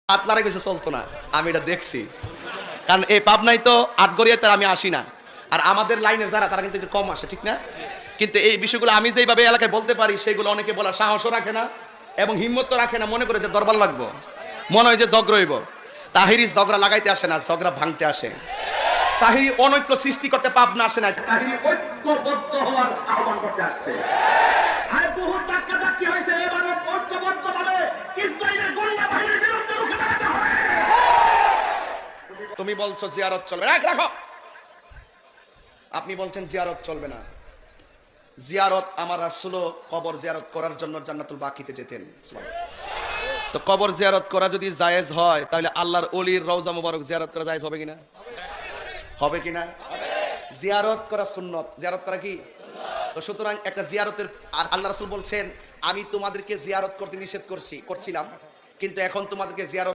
আপনারা কিছু চলতো না, আমি এটা দেখছি। কারণ এই পাবনায় তো আটগড়িয়াতে আমি আসি না, আর আমাদের লাইনের যারা তারা কিন্তু একটু কম আসে, ঠিক না? কিন্তু এই বিষয়গুলো আমি যেইভাবে এলাকায় বলতে পারি সেগুলো অনেকে বলার সাহসও রাখে না এবং হিম্মত তো রাখে না, মনে করে যে দরবার লাগবো, মনে হয় যে ঝগড়া হইব। তাহিরি ঝগড়া লাগাইতে আসে না, ঝগড়া ভাঙতে আসে। তাহিরি অনৈক্য সৃষ্টি করতে পাবনা আসে না, তাহিরি ঐক্যবদ্ধ হওয়ার আহ্বান করতে আসছে। আর বহু ধাক্কাধাক্কি হয়েছে, এবারে ঐক্যবদ্ধভাবে ইসরায়েলের গোয়েন্দা বাহিনীর বিরুদ্ধে রুখে দাঁড়াতে হবে। তুমি বলছো জিয়ারত চলবে না, রাখো। আপনি বলছেন জিয়ারত চলবে না। জিয়ারত, আমার রাসূল কবর জিয়ারত করার জন্য জান্নাতুল বাকিতে যেতেন। তো কবর জিয়ারত করা যদি জায়েজ হয়, তাহলে আল্লাহর ওলির রওজা মুবারক জিয়ারত করা জায়েজ হবে কিনা? হবে কিনা? জিয়ারত করা সুন্নত, জিয়ারত করা কি? তো সুতরাং একটা জিয়ারতের, আর আল্লাহ রাসূল বলছেন আমি তোমাদেরকে জিয়ারত করতে নিষেধ করছিলাম, কিন্তু এখন তোমাদেরকে জিয়ারত